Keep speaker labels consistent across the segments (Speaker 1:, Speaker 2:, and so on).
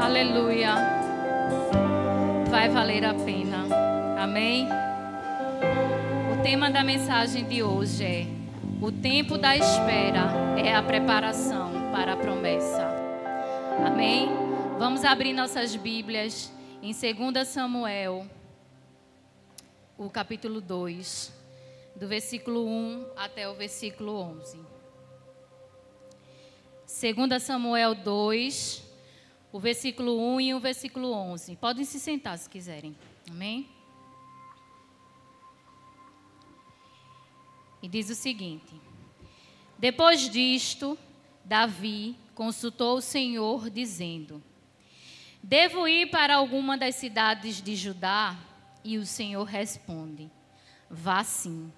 Speaker 1: Aleluia. Vai valer a pena. Amém? O tema da mensagem de hoje é: o tempo da espera é a preparação para a promessa. Amém? Vamos abrir nossas Bíblias em 2 Samuel, o capítulo 2, do versículo 1 até o versículo 11. 2 Samuel 2, o versículo 1 e o versículo 11. Podem se sentar se quiserem. Amém? E diz o seguinte: depois disto, Davi consultou o Senhor, dizendo: devo ir para alguma das cidades de Judá? E o Senhor responde: vá sim.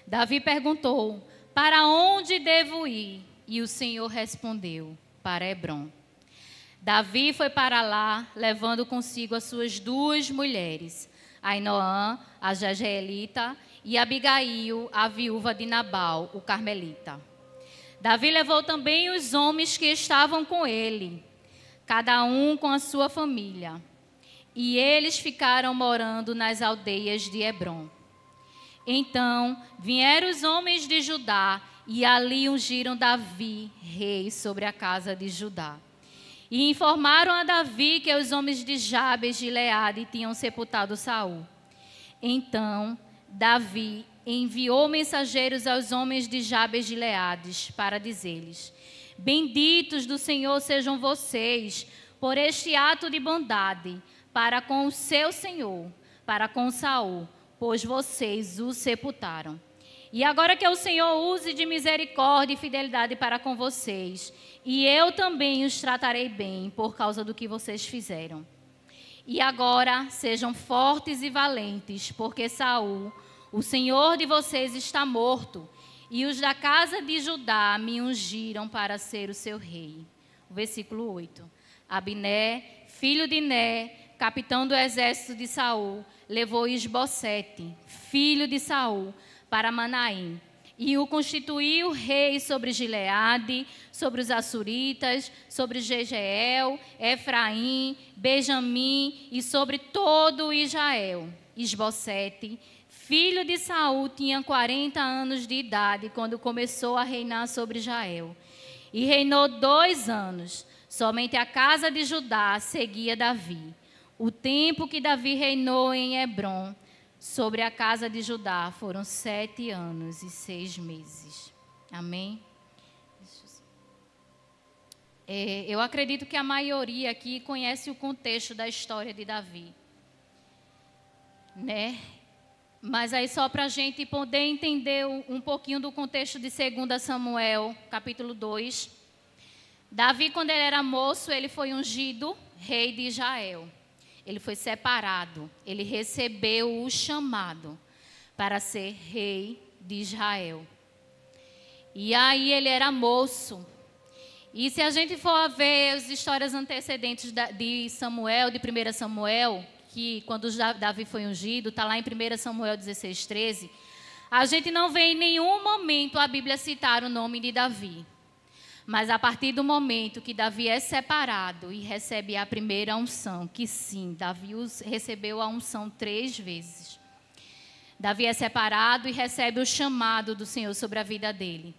Speaker 1: Davi perguntou: para onde devo ir? E o Senhor respondeu: para Hebrom. Davi foi para lá, levando consigo as suas duas mulheres, Ainoã, a jezreelita, e Abigail, a viúva de Nabal, o carmelita. Davi levou também os homens que estavam com ele, cada um com a sua família, e eles ficaram morando nas aldeias de Hebrom. Então vieram os homens de Judá e ali ungiram Davi, rei sobre a casa de Judá. E informaram a Davi que os homens de Jabes de Gileade tinham sepultado Saul. Então Davi enviou mensageiros aos homens de Jabes de Gileade para dizer-lhes: benditos do Senhor sejam vocês por este ato de bondade para com o seu senhor, para com Saul, pois vocês o sepultaram. E agora que o Senhor use de misericórdia e fidelidade para com vocês, e eu também os tratarei bem por causa do que vocês fizeram. E agora sejam fortes e valentes, porque Saul, o senhor de vocês, está morto, e os da casa de Judá me ungiram para ser o seu rei. O versículo 8. Abner, filho de Ner, capitão do exército de Saul, levou Isbosete, filho de Saul, para Manaim, e o constituiu rei sobre Gileade, sobre os Assuritas, sobre Jezreel, Efraim, Benjamim e sobre todo Israel. Isbosete, filho de Saul, tinha 40 anos de idade quando começou a reinar sobre Israel. E reinou 2 anos. Somente a casa de Judá seguia Davi. O tempo que Davi reinou em Hebrom sobre a casa de Judá foram 7 anos e 6 meses. Amém? Eu acredito que a maioria aqui conhece o contexto da história de Davi, né? Mas aí só para a gente poder entender um pouquinho do contexto de 2 Samuel, capítulo 2. Davi, quando ele era moço, ele foi ungido rei de Israel. Ele foi separado, ele recebeu o chamado para ser rei de Israel. E aí ele era moço. E se a gente for ver as histórias antecedentes de Samuel, de 1 Samuel, que quando Davi foi ungido, está lá em 1 Samuel 16:13, a gente não vê em nenhum momento a Bíblia citar o nome de Davi. Mas a partir do momento que Davi é separado e recebe a primeira unção, que sim, Davi recebeu a unção 3 vezes. Davi é separado e recebe o chamado do Senhor sobre a vida dele.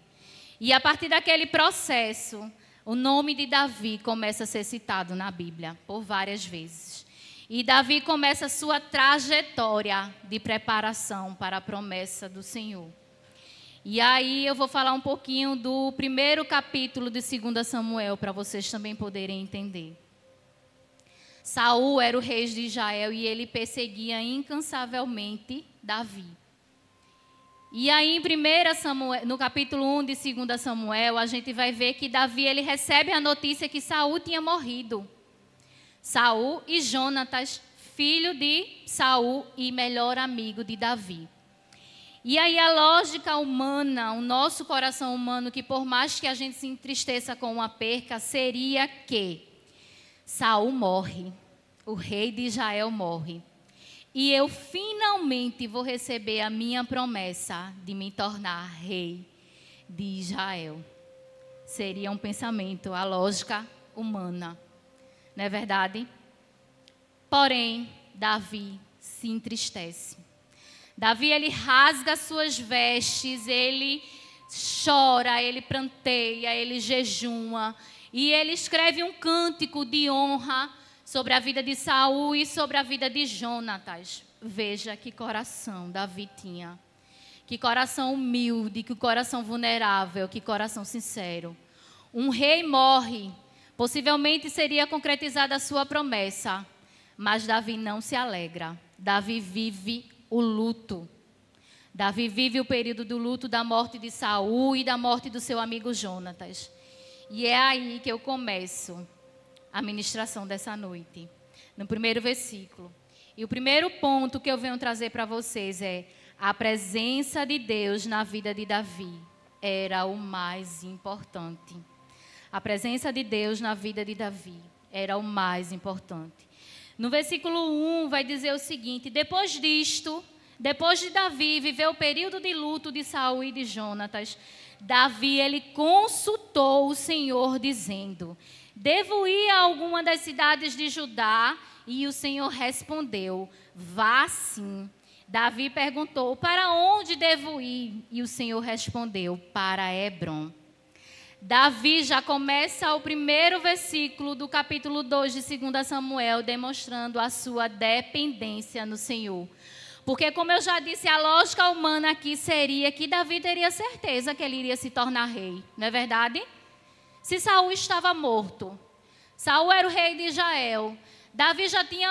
Speaker 1: E a partir daquele processo, o nome de Davi começa a ser citado na Bíblia por várias vezes. E Davi começa a sua trajetória de preparação para a promessa do Senhor. E aí eu vou falar um pouquinho do primeiro capítulo de 2 Samuel, para vocês também poderem entender. Saul era o rei de Israel e ele perseguia incansavelmente Davi. E aí em 1 Samuel, no capítulo 1 de 2 Samuel, a gente vai ver que Davi ele recebe a notícia que Saul tinha morrido. Saul e Jonatas, filho de Saul e melhor amigo de Davi. E aí a lógica humana, o nosso coração humano, que por mais que a gente se entristeça com uma perca, seria que Saul morre, o rei de Israel morre. E eu finalmente vou receber a minha promessa de me tornar rei de Israel. Seria um pensamento, a lógica humana. não é verdade? Porém, Davi se entristece. Davi, ele rasga suas vestes, ele chora, ele pranteia, ele jejuma. E ele escreve um cântico de honra sobre a vida de Saul e sobre a vida de Jonatas. Veja que coração Davi tinha. Que coração humilde, que coração vulnerável, que coração sincero. Um rei morre, possivelmente seria concretizada a sua promessa. Mas Davi não se alegra. Davi vive o luto. Davi vive o período do luto da morte de Saul e da morte do seu amigo Jonatas. E é aí que eu começo a ministração dessa noite, no primeiro versículo. E o primeiro ponto que eu venho trazer para vocês é: a presença de Deus na vida de Davi era o mais importante. A presença de Deus na vida de Davi era o mais importante. No versículo 1 vai dizer o seguinte: depois disto, depois de Davi viver o período de luto de Saul e de Jonatas, Davi, ele consultou o Senhor dizendo: devo ir a alguma das cidades de Judá? E o Senhor respondeu: vá sim. Davi perguntou: para onde devo ir? E o Senhor respondeu: para Hebrom. Davi já começa o primeiro versículo do capítulo 2 de 2 Samuel demonstrando a sua dependência no Senhor. Porque, como eu já disse, a lógica humana aqui seria que Davi teria certeza que ele iria se tornar rei, não é verdade? Se Saul estava morto, Saul era o rei de Israel, Davi já tinha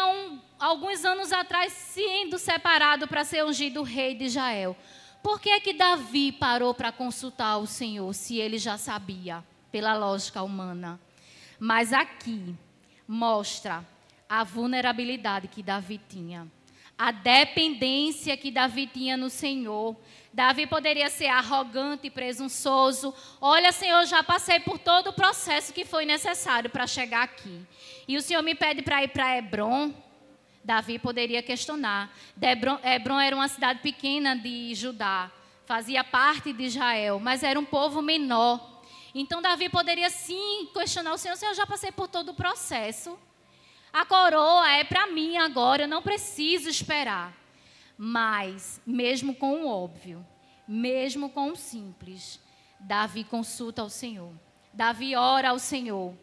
Speaker 1: alguns anos atrás sendo separado para ser ungido rei de Israel. Por que é que Davi parou para consultar o Senhor, se ele já sabia, pela lógica humana? Mas aqui mostra a vulnerabilidade que Davi tinha, a dependência que Davi tinha no Senhor. Davi poderia ser arrogante e presunçoso. Olha, Senhor, já passei por todo o processo que foi necessário para chegar aqui. E o Senhor me pede para ir para Hebrom. Davi poderia questionar. Hebrom era uma cidade pequena de Judá, fazia parte de Israel, mas era um povo menor. Então Davi poderia sim questionar o Senhor: Senhor, eu já passei por todo o processo. A coroa é para mim agora, eu não preciso esperar. Mas, mesmo com o óbvio, mesmo com o simples, Davi consulta ao Senhor. Davi ora ao Senhor.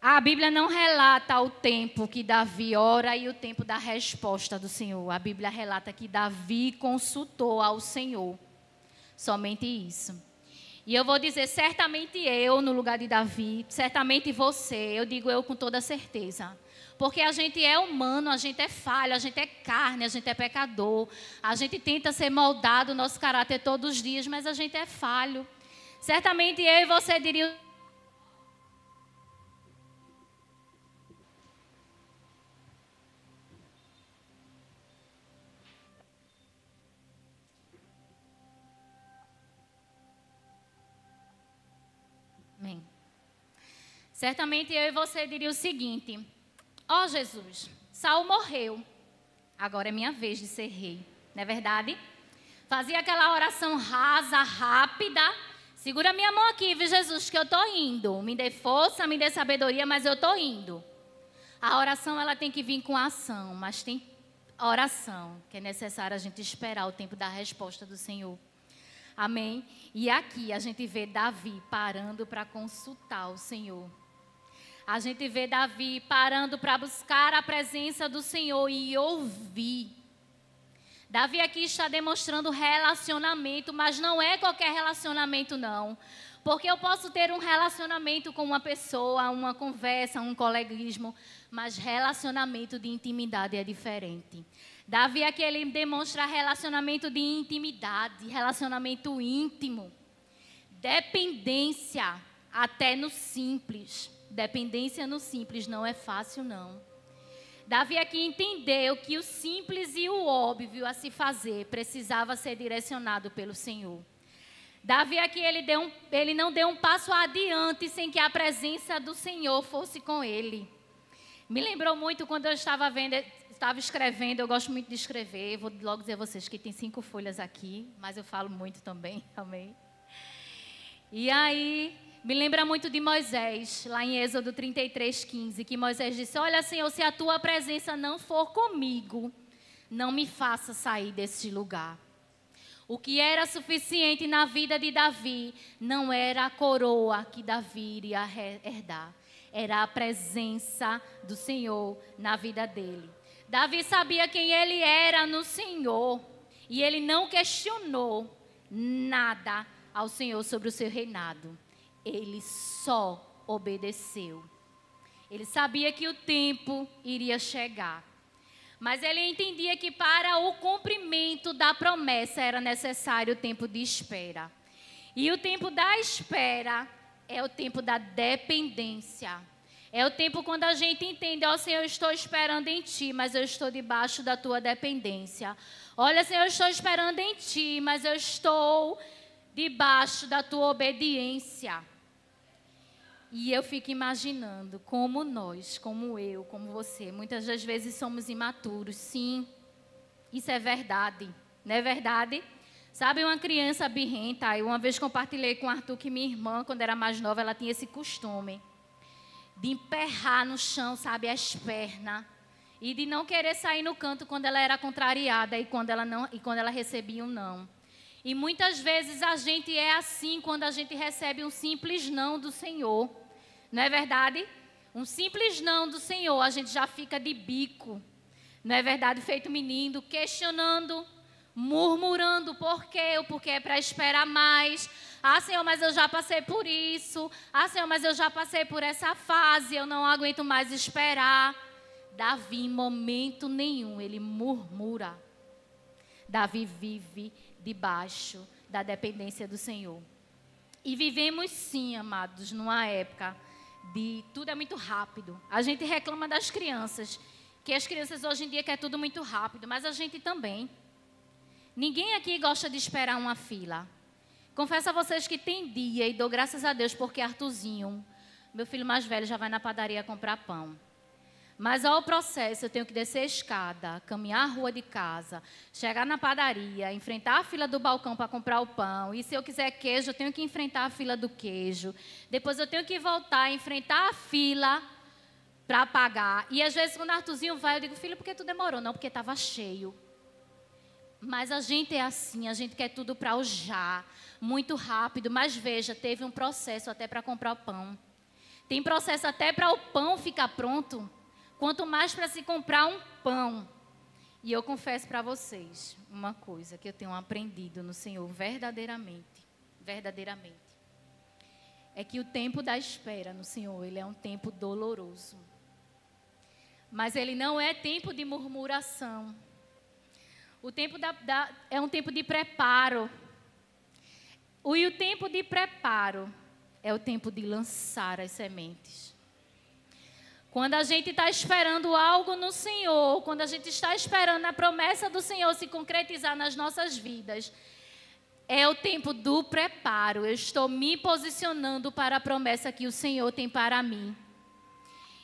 Speaker 1: A Bíblia não relata o tempo que Davi ora e o tempo da resposta do Senhor. A Bíblia relata que Davi consultou ao Senhor. Somente isso. E eu vou dizer, certamente eu, no lugar de Davi, certamente você, eu digo eu com toda certeza. Porque a gente é humano, a gente é falho, a gente é carne, a gente é pecador. A gente tenta ser moldado o nosso caráter todos os dias, mas a gente é falho. Certamente eu e você diriam: amém. Certamente eu e você diria o seguinte: ó Jesus, Saul morreu, agora é minha vez de ser rei, não é verdade? Fazia aquela oração rasa, rápida: segura minha mão aqui, viu, Jesus, que eu estou indo. Me dê força, me dê sabedoria, mas eu estou indo. A oração, ela tem que vir com ação, mas tem oração que é necessário a gente esperar o tempo da resposta do Senhor. Amém? E aqui a gente vê Davi parando para consultar o Senhor. A gente vê Davi parando para buscar a presença do Senhor e ouvir. Davi aqui está demonstrando relacionamento, mas não é qualquer relacionamento não. Porque eu posso ter um relacionamento com uma pessoa, uma conversa, um coleguismo, mas relacionamento de intimidade é diferente. Davi aqui, ele demonstra relacionamento de intimidade, relacionamento íntimo. Dependência, até no simples. Dependência no simples não é fácil, não. Davi aqui entendeu que o simples e o óbvio a se fazer precisava ser direcionado pelo Senhor. Davi aqui, ele não deu um passo adiante sem que a presença do Senhor fosse com ele. Me lembrou muito quando eu estava escrevendo, eu gosto muito de escrever, vou logo dizer a vocês que tem 5 folhas aqui, mas eu falo muito também, amém? E aí, Me lembra muito de Moisés, lá em Êxodo 33:15, que Moisés disse: olha, Senhor, se a tua presença não for comigo, não me faça sair deste lugar. O que era suficiente na vida de Davi não era a coroa que Davi iria herdar, era a presença do Senhor na vida dele. Davi sabia quem ele era no Senhor e ele não questionou nada ao Senhor sobre o seu reinado. Ele só obedeceu. Ele sabia que o tempo iria chegar. Mas ele entendia que para o cumprimento da promessa era necessário o tempo de espera. E o tempo da espera é o tempo da dependência. É o tempo quando a gente entende: ó Senhor, eu estou esperando em Ti, mas eu estou debaixo da Tua dependência. Olha, Senhor, eu estou esperando em Ti, mas eu estou debaixo da Tua obediência. E eu fico imaginando como nós, como eu, como você, muitas das vezes somos imaturos. Sim, isso é verdade, não é verdade? Sabe, uma criança birrenta, eu uma vez compartilhei com o Arthur que minha irmã, quando era mais nova, ela tinha esse costume de emperrar no chão, sabe, as pernas, e de não querer sair no canto quando ela era contrariada e quando ela recebia um não. E muitas vezes a gente é assim quando a gente recebe um simples não do Senhor. Não é verdade? Um simples não do Senhor, a gente já fica de bico. Não é verdade? Feito menino, questionando, murmurando. Por quê? Porque é para esperar mais. Ah, Senhor, mas eu já passei por isso. Ah, Senhor, mas eu já passei por essa fase. Eu não aguento mais esperar. Davi, em momento nenhum, ele murmura. Davi vive debaixo da dependência do Senhor. E vivemos sim, amados, numa época de tudo é muito rápido. A gente reclama das crianças, que as crianças hoje em dia querem tudo muito rápido, mas a gente também. Ninguém aqui gosta de esperar uma fila. Confesso a vocês que tem dia, e dou graças a Deus, porque Arthurzinho, meu filho mais velho, já vai na padaria comprar pão. Mas ao processo, eu tenho que descer a escada, caminhar a rua de casa, chegar na padaria, enfrentar a fila do balcão para comprar o pão. E se eu quiser queijo, eu tenho que enfrentar a fila do queijo. Depois eu tenho que voltar, enfrentar a fila para pagar. E às vezes, quando o Arthurzinho vai, eu digo: filho, por que tu demorou? Não, porque estava cheio. Mas a gente é assim, a gente quer tudo para o já, muito rápido. Mas veja, teve um processo até para comprar o pão. Tem processo até para o pão ficar pronto. Quanto mais para se comprar um pão. E eu confesso para vocês uma coisa que eu tenho aprendido no Senhor verdadeiramente. É que o tempo da espera no Senhor, ele é um tempo doloroso. Mas ele não é tempo de murmuração. O tempo é um tempo de preparo. E o tempo de preparo é o tempo de lançar as sementes. Quando a gente está esperando algo no Senhor, quando a gente está esperando a promessa do Senhor se concretizar nas nossas vidas, é o tempo do preparo. Eu estou me posicionando para a promessa que o Senhor tem para mim.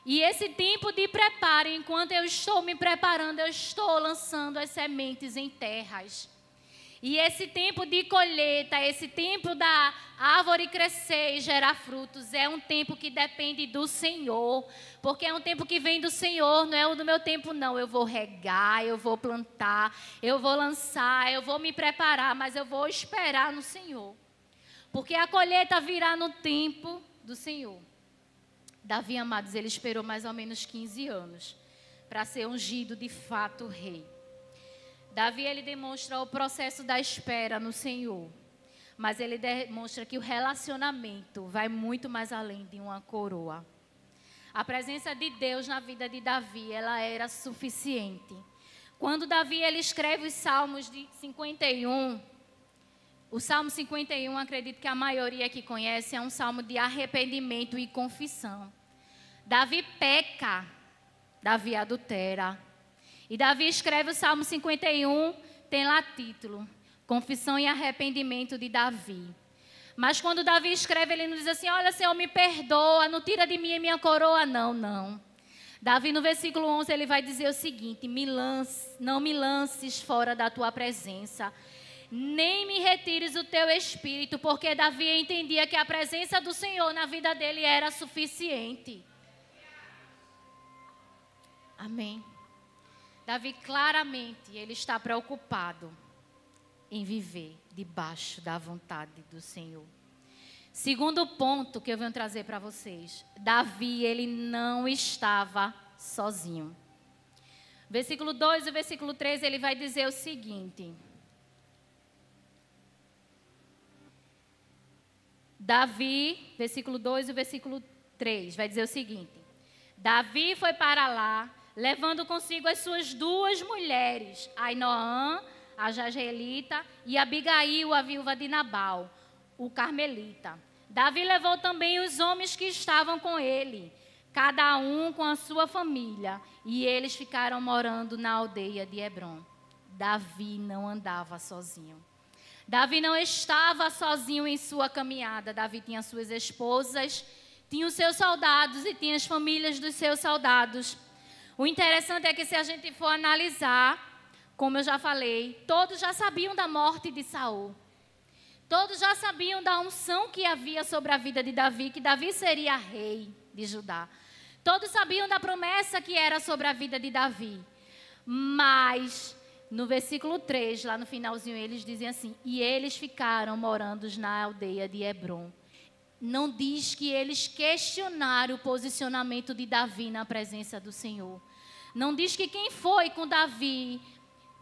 Speaker 1: E esse tempo de preparo, enquanto eu estou me preparando, eu estou lançando as sementes em terras. E esse tempo de colheita, esse tempo da árvore crescer e gerar frutos, é um tempo que depende do Senhor. Porque é um tempo que vem do Senhor, não é o do meu tempo, não. Eu vou regar, eu vou plantar, eu vou lançar, eu vou me preparar, mas eu vou esperar no Senhor. Porque a colheita virá no tempo do Senhor. Davi, amados, ele esperou mais ou menos 15 anos para ser ungido de fato rei. Davi, ele demonstra o processo da espera no Senhor, mas ele demonstra que o relacionamento vai muito mais além de uma coroa. A presença de Deus na vida de Davi, ela era suficiente. Quando Davi, ele escreve os Salmos de 51, o Salmo 51, acredito que a maioria que conhece, é um salmo de arrependimento e confissão. Davi peca, Davi adultera. E Davi escreve o Salmo 51, tem lá título, Confissão e Arrependimento de Davi. Mas quando Davi escreve, ele não diz assim: olha, Senhor, me perdoa, não tira de mim a minha coroa. Não. Davi, no versículo 11, ele vai dizer o seguinte: não me lances fora da tua presença. nem me retires o teu espírito, porque Davi entendia que a presença do Senhor na vida dele era suficiente. Amém. Davi claramente, ele está preocupado em viver debaixo da vontade do Senhor. Segundo ponto que eu venho trazer para vocês, Davi, ele não estava sozinho. Versículo 2 e versículo 3, ele vai dizer o seguinte: Davi, versículo 2 e versículo 3, vai dizer o seguinte: Davi foi para lá, levando consigo as suas 2 mulheres, Ainoã, a Jazreelita, e Abigail, a viúva de Nabal, o carmelita. Davi levou também os homens que estavam com ele, cada um com a sua família, e eles ficaram morando na aldeia de Hebrom. Davi não andava sozinho. Davi não estava sozinho em sua caminhada. Davi tinha suas esposas, tinha os seus soldados e tinha as famílias dos seus soldados. O interessante é que, se a gente for analisar, como eu já falei, todos já sabiam da morte de Saul. Todos já sabiam da unção que havia sobre a vida de Davi, que Davi seria rei de Judá. Todos sabiam da promessa que era sobre a vida de Davi. Mas, no versículo 3, lá no finalzinho, eles dizem assim: e eles ficaram morando na aldeia de Hebrom. Não diz que eles questionaram o posicionamento de Davi na presença do Senhor. Não diz que quem foi com Davi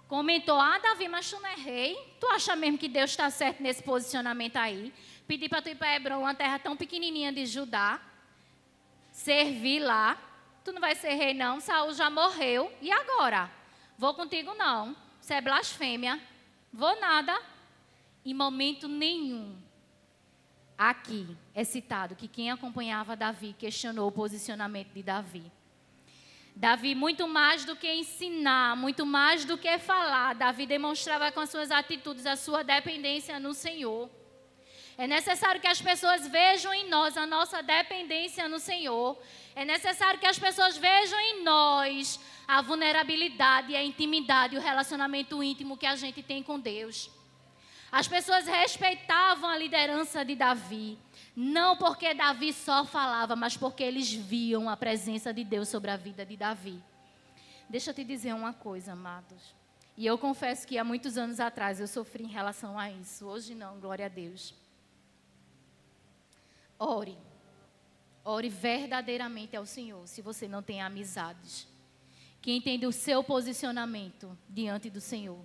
Speaker 1: comentou: Davi, mas tu não é rei? Tu acha mesmo que Deus está certo nesse posicionamento aí? Pedir para tu ir para Hebrom, uma terra tão pequenininha de Judá, servir lá. Tu não vai ser rei não, Saul já morreu. E agora? Vou contigo não. Isso é blasfêmia. Vou nada. Em momento nenhum, aqui é citado que quem acompanhava Davi questionou o posicionamento de Davi. Davi, muito mais do que ensinar, muito mais do que falar, Davi demonstrava com as suas atitudes a sua dependência no Senhor. É necessário que as pessoas vejam em nós a nossa dependência no Senhor. É necessário que as pessoas vejam em nós a vulnerabilidade, a intimidade, o relacionamento íntimo que a gente tem com Deus. As pessoas respeitavam a liderança de Davi, não porque Davi só falava, mas porque eles viam a presença de Deus sobre a vida de Davi. Deixa eu te dizer uma coisa, amados. E eu confesso que há muitos anos atrás eu sofri em relação a isso. Hoje não, glória a Deus. Ore. Ore verdadeiramente ao Senhor, se você não tem amizades. Que entende o seu posicionamento diante do Senhor.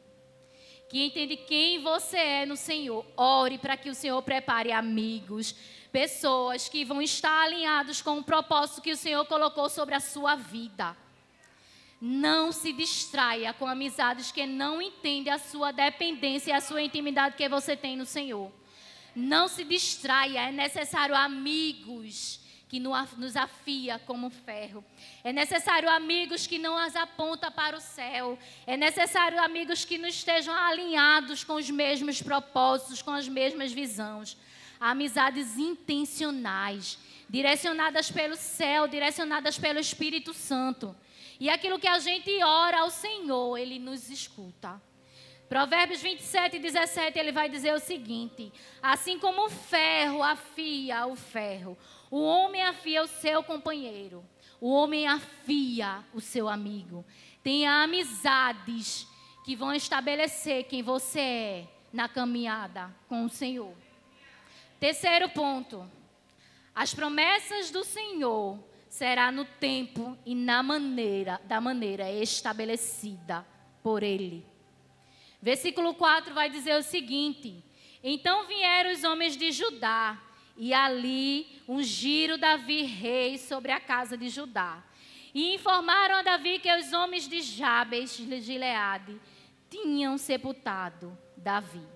Speaker 1: Que entende quem você é no Senhor. Ore para que o Senhor prepare amigos, pessoas que vão estar alinhados com o propósito que o Senhor colocou sobre a sua vida. Não se distraia com amizades que não entendem a sua dependência e a sua intimidade que você tem no Senhor. Não se distraia, é necessário amigos que nos afia como ferro. É necessário amigos que não as apontam para o céu. É necessário amigos que não estejam alinhados com os mesmos propósitos, com as mesmas visões. Amizades intencionais, direcionadas pelo céu, direcionadas pelo Espírito Santo. E aquilo que a gente ora ao Senhor, Ele nos escuta. Provérbios 27, 17, ele vai dizer o seguinte: assim como o ferro afia o ferro, o homem afia o seu companheiro, o homem afia o seu amigo. Tenha amizades que vão estabelecer quem você é na caminhada com o Senhor. Terceiro ponto: as promessas do Senhor será no tempo e da maneira estabelecida por Ele. Versículo 4 vai dizer o seguinte: então vieram os homens de Judá, e ali ungiram Davi rei sobre a casa de Judá. E informaram a Davi que os homens de Jabes de Gileade tinham sepultado Davi.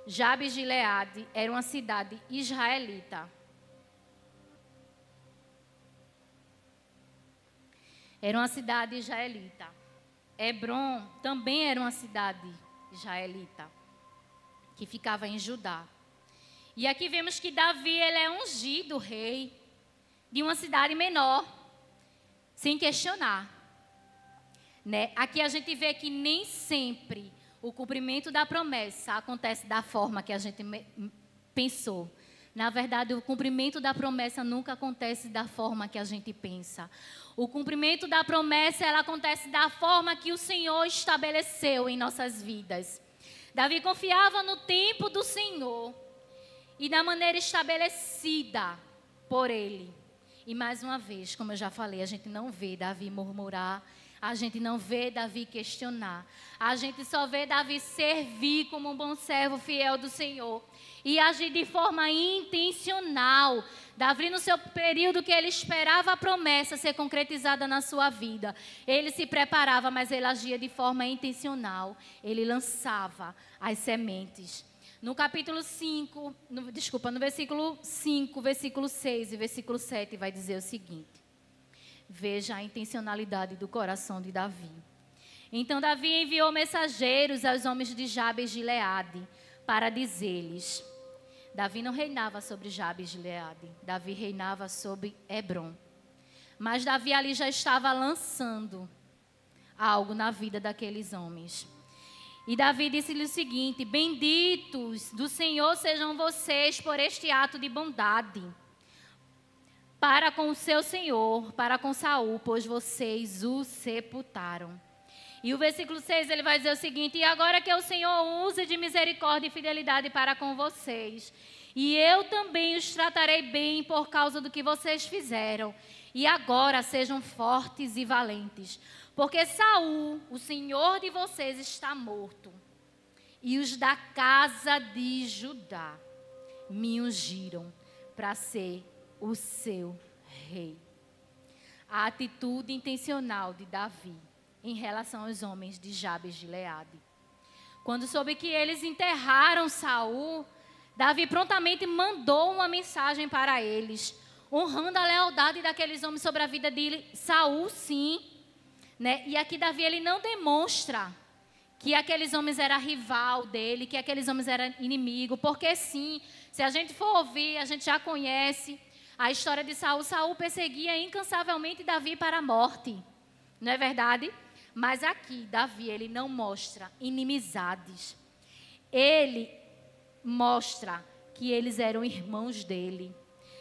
Speaker 1: Jabes de Gileade era uma cidade israelita. Era uma cidade israelita. Hebrom também era uma cidade israelita, que ficava em Judá. E aqui vemos que Davi, ele é ungido rei de uma cidade menor, sem questionar. Né? Aqui a gente vê que nem sempre o cumprimento da promessa acontece da forma que a gente pensou. Na verdade, o cumprimento da promessa nunca acontece da forma que a gente pensa. O cumprimento da promessa, ela acontece da forma que o Senhor estabeleceu em nossas vidas. Davi confiava no tempo do Senhor e da maneira estabelecida por Ele. E mais uma vez, como eu já falei, a gente não vê Davi murmurar, a gente não vê Davi questionar. A gente só vê Davi servir como um bom servo fiel do Senhor e agir de forma intencional. Davi, no seu período que ele esperava a promessa ser concretizada na sua vida, ele se preparava, mas ele agia de forma intencional. Ele lançava as sementes. No capítulo 5, no versículo 5, versículo 6 e versículo 7 vai dizer o seguinte. Veja a intencionalidade do coração de Davi. Então Davi enviou mensageiros aos homens de Jabes de Gileade para dizer-lhes. Davi não reinava sobre Jabes de Gileade, Davi reinava sobre Hebrom. Mas Davi ali já estava lançando algo na vida daqueles homens. E Davi disse-lhe o seguinte: benditos do Senhor sejam vocês por este ato de bondade para com o seu senhor, para com Saul, pois vocês o sepultaram. E o versículo 6, ele vai dizer o seguinte: e agora que o Senhor use de misericórdia e fidelidade para com vocês, e eu também os tratarei bem por causa do que vocês fizeram, e agora sejam fortes e valentes, porque Saul, o senhor de vocês, está morto, e os da casa de Judá me ungiram para ser o seu rei. A atitude intencional de Davi em relação aos homens de Jabes de Gileade. Quando soube que eles enterraram Saul, Davi prontamente mandou uma mensagem para eles, honrando a lealdade daqueles homens sobre a vida de Saul, sim. Né? E aqui Davi, ele não demonstra que aqueles homens eram rival dele, que aqueles homens eram inimigo, porque sim, se a gente for ouvir, a gente já conhece a história de Saul. Saul perseguia incansavelmente Davi para a morte, não é verdade? Mas aqui, Davi, ele não mostra inimizades. Ele mostra que eles eram irmãos dele.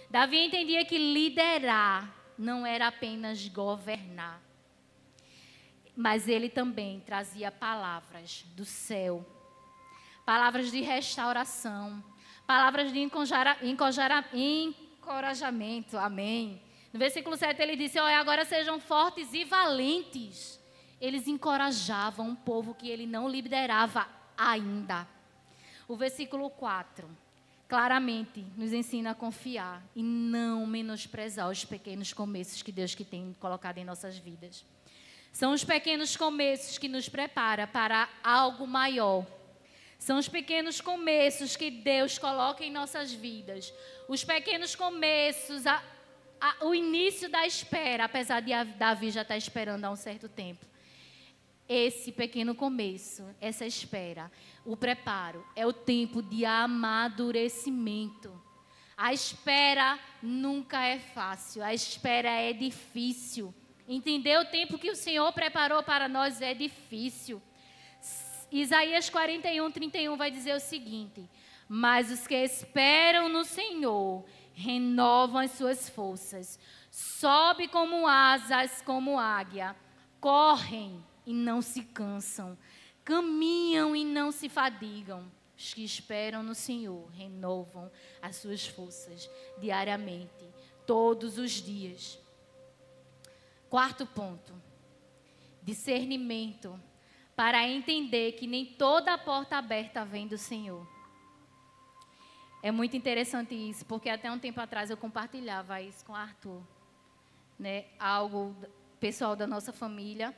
Speaker 1: Davi entendia que liderar não era apenas governar, mas ele também trazia palavras do céu, palavras de restauração, palavras de encorajamento, amém. No versículo 7 ele disse: olha, agora sejam fortes e valentes. Eles encorajavam um povo que ele não liderava ainda. O versículo 4 claramente nos ensina a confiar e não menosprezar os pequenos começos que Deus tem colocado em nossas vidas. São os pequenos começos que nos preparam para algo maior. São os pequenos começos que Deus coloca em nossas vidas. Os pequenos começos, o início da espera, apesar de Davi já estar esperando há um certo tempo. Esse pequeno começo, essa espera, o preparo, é o tempo de amadurecimento. A espera nunca é fácil, a espera é difícil. Entender o tempo que o Senhor preparou para nós é difícil. Isaías 41:31 vai dizer o seguinte: mas os que esperam no Senhor renovam as suas forças, sobe como asas, como águia, correm e não se cansam, caminham e não se fadigam. Os que esperam no Senhor renovam as suas forças diariamente, todos os dias. Quarto ponto, discernimento, para entender que nem toda porta aberta vem do Senhor. É muito interessante isso, porque até um tempo atrás eu compartilhava isso com o Arthur, né? Algo pessoal da nossa família.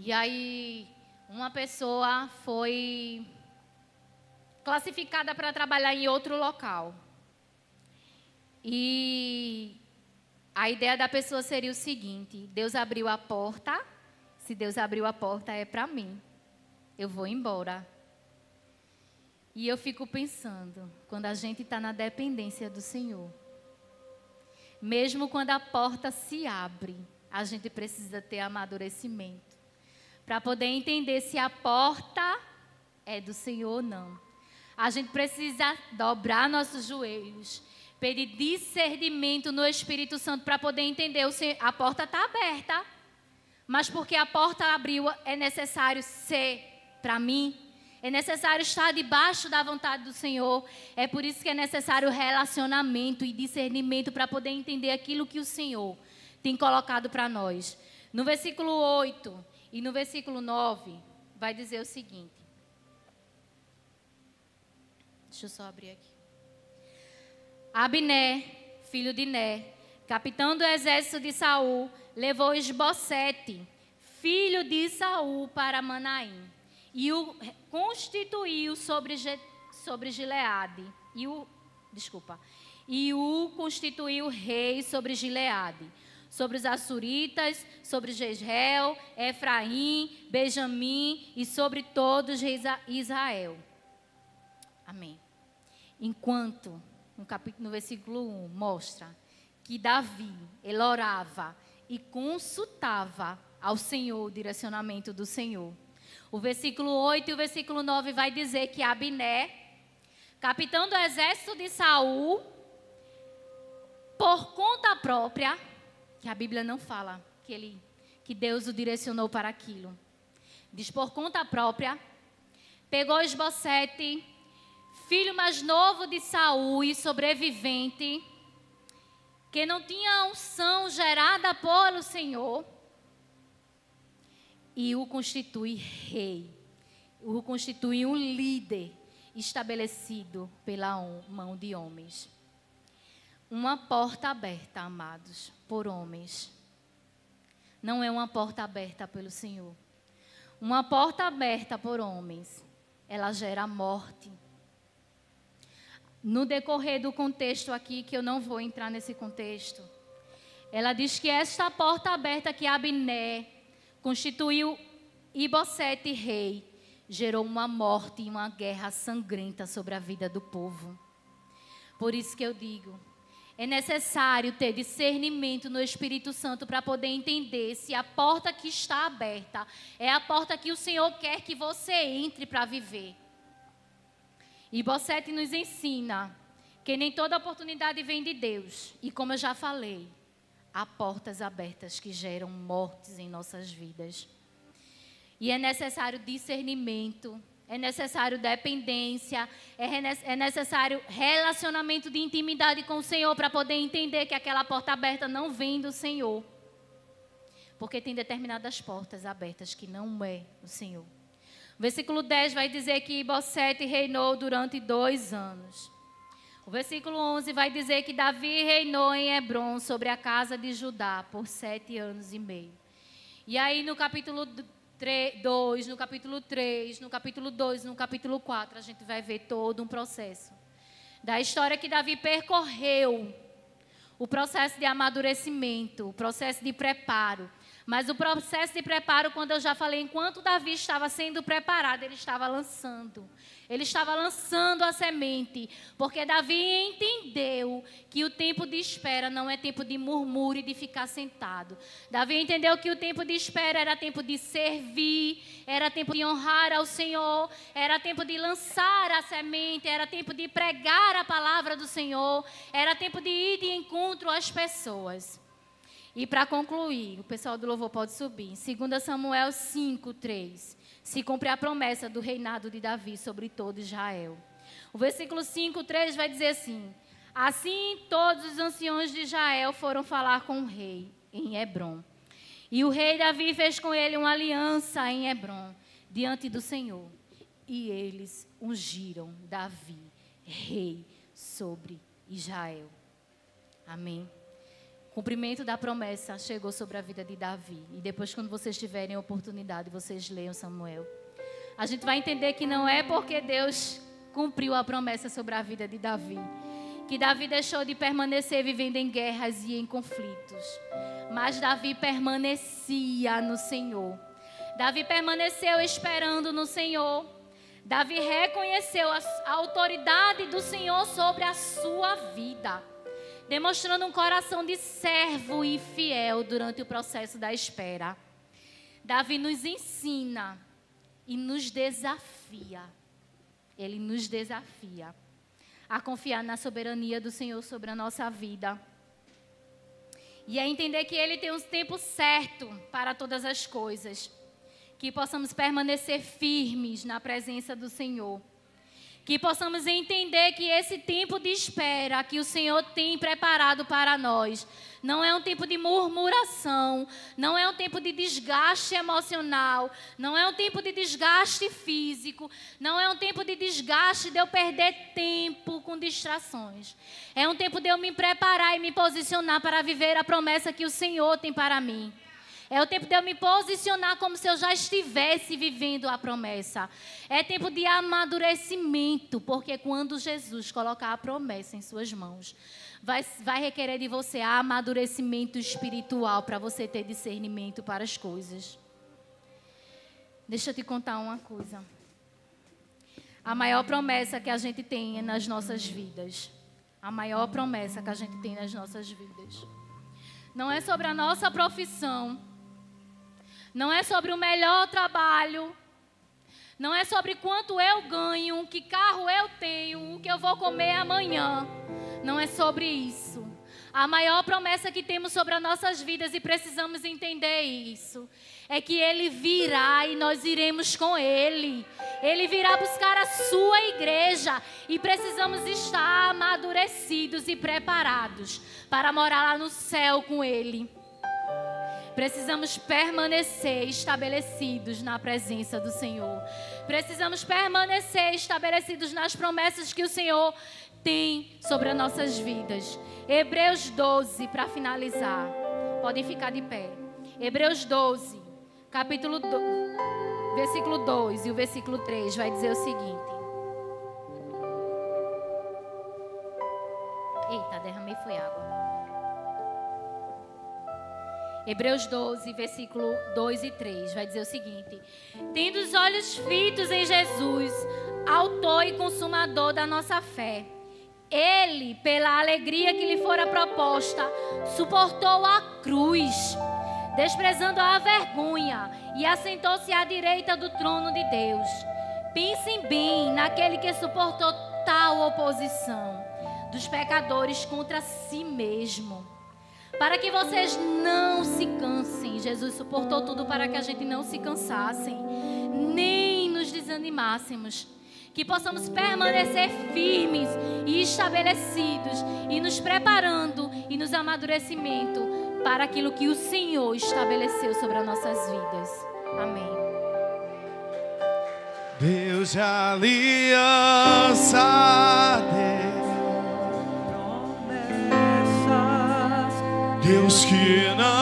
Speaker 1: E aí, uma pessoa foi classificada para trabalhar em outro local. E a ideia da pessoa seria o seguinte: Deus abriu a porta, se Deus abriu a porta é para mim, eu vou embora. E eu fico pensando, quando a gente está na dependência do Senhor, mesmo quando a porta se abre, a gente precisa ter amadurecimento para poder entender se a porta é do Senhor ou não. A gente precisa dobrar nossos joelhos, pedir discernimento no Espírito Santo para poder entender. A porta está aberta, mas porque a porta abriu, é necessário ser para mim. É necessário estar debaixo da vontade do Senhor. É por isso que é necessário relacionamento e discernimento para poder entender aquilo que o Senhor tem colocado para nós. No versículo 8 e no versículo 9, vai dizer o seguinte. Deixa eu só abrir aqui. Abner, filho de Ner, capitão do exército de Saul, levou Esbocete, filho de Saul, para Manaim, e o constituiu sobre Gileade, e o constituiu rei sobre Gileade, sobre os Assuritas, sobre Jezreel, Efraim, Benjamim e sobre todos Israel. Amém. Enquanto, no versículo 1, mostra que Davi, ele orava e consultava ao Senhor, o direcionamento do Senhor. O versículo 8 e o versículo 9 vai dizer que Abner, capitão do exército de Saul, por conta própria, que a Bíblia não fala que Deus o direcionou para aquilo, diz por conta própria, pegou Esbocete, filho mais novo de Saul e sobrevivente, que não tinha unção gerada pelo Senhor, e o constitui rei, o constitui um líder estabelecido pela mão de homens. Uma porta aberta, amados, por homens, não é uma porta aberta pelo Senhor. Uma porta aberta por homens, ela gera morte. No decorrer do contexto aqui, que eu não vou entrar nesse contexto, ela diz que esta porta aberta que Abner constituiu Isbosete rei, gerou uma morte e uma guerra sangrenta sobre a vida do povo. Por isso que eu digo, é necessário ter discernimento no Espírito Santo para poder entender se a porta que está aberta é a porta que o Senhor quer que você entre para viver. Isbosete nos ensina que nem toda oportunidade vem de Deus. E como eu já falei, há portas abertas que geram mortes em nossas vidas. E é necessário discernimento, é necessário dependência, é necessário relacionamento de intimidade com o Senhor para poder entender que aquela porta aberta não vem do Senhor. Porque tem determinadas portas abertas que não é o Senhor. O versículo 10 vai dizer que Isbosete reinou durante 2 anos. O versículo 11 vai dizer que Davi reinou em Hebrom sobre a casa de Judá por 7 anos e meio. E aí no capítulo 2, no capítulo 3, no capítulo 2, no capítulo 4, a gente vai ver todo um processo da história que Davi percorreu, o processo de amadurecimento, o processo de preparo. Mas o processo de preparo, quando eu já falei, enquanto Davi estava sendo preparado, ele estava lançando a semente, porque Davi entendeu que o tempo de espera não é tempo de murmúrio e de ficar sentado. Davi entendeu que o tempo de espera era tempo de servir, era tempo de honrar ao Senhor, era tempo de lançar a semente, era tempo de pregar a palavra do Senhor, era tempo de ir de encontro às pessoas. E para concluir, o pessoal do louvor pode subir. Em 2 Samuel 5:3, se cumpre a promessa do reinado de Davi sobre todo Israel. O versículo 5:3 vai dizer assim: assim todos os anciões de Israel foram falar com o rei em Hebrom. E o rei Davi fez com ele uma aliança em Hebrom, diante do Senhor. E eles ungiram Davi, rei sobre Israel. Amém. O cumprimento da promessa chegou sobre a vida de Davi. E depois, quando vocês tiverem a oportunidade, vocês leiam Samuel. A gente vai entender que não é porque Deus cumpriu a promessa sobre a vida de Davi, que Davi deixou de permanecer vivendo em guerras e em conflitos. Mas Davi permanecia no Senhor. Davi permaneceu esperando no Senhor. Davi reconheceu a autoridade do Senhor sobre a sua vida, demonstrando um coração de servo e fiel durante o processo da espera. Davi nos ensina e nos desafia. Ele nos desafia a confiar na soberania do Senhor sobre a nossa vida. E a entender que Ele tem um tempo certo para todas as coisas. Que possamos permanecer firmes na presença do Senhor. Que possamos entender que esse tempo de espera que o Senhor tem preparado para nós não é um tempo de murmuração, não é um tempo de desgaste emocional, não é um tempo de desgaste físico, não é um tempo de desgaste de eu perder tempo com distrações. É um tempo de eu me preparar e me posicionar para viver a promessa que o Senhor tem para mim. É o tempo de eu me posicionar como se eu já estivesse vivendo a promessa. É tempo de amadurecimento, porque quando Jesus colocar a promessa em suas mãos, vai requerer de você amadurecimento espiritual para você ter discernimento para as coisas. Deixa eu te contar uma coisa. A maior promessa que a gente tem nas nossas vidas, a maior promessa que a gente tem nas nossas vidas, não é sobre a nossa profissão, não é sobre o melhor trabalho, não é sobre quanto eu ganho, que carro eu tenho, o que eu vou comer amanhã. Não é sobre isso. A maior promessa que temos sobre as nossas vidas, e precisamos entender isso, é que Ele virá e nós iremos com Ele. Ele virá buscar a sua igreja e precisamos estar amadurecidos e preparados para morar lá no céu com Ele. Precisamos permanecer estabelecidos na presença do Senhor. Precisamos permanecer estabelecidos nas promessas que o Senhor tem sobre as nossas vidas. Hebreus 12, para finalizar. Podem ficar de pé. Hebreus 12, capítulo 2, versículo 2 e o versículo 3 vai dizer o seguinte. Eita, derramei foi água. Hebreus 12, versículo 2 e 3, vai dizer o seguinte: tendo os olhos fitos em Jesus, autor e consumador da nossa fé, Ele, pela alegria que lhe fora proposta, suportou a cruz, desprezando a vergonha, e assentou-se à direita do trono de Deus. Pensem bem naquele que suportou tal oposição dos pecadores contra si mesmo, para que vocês não se cansem. Jesus suportou tudo para que a gente não se cansasse, nem nos desanimássemos. Que possamos permanecer firmes e estabelecidos e nos preparando e nos amadurecimento para aquilo que o Senhor estabeleceu sobre as nossas vidas. Amém.
Speaker 2: Deus de aliança, Deus que não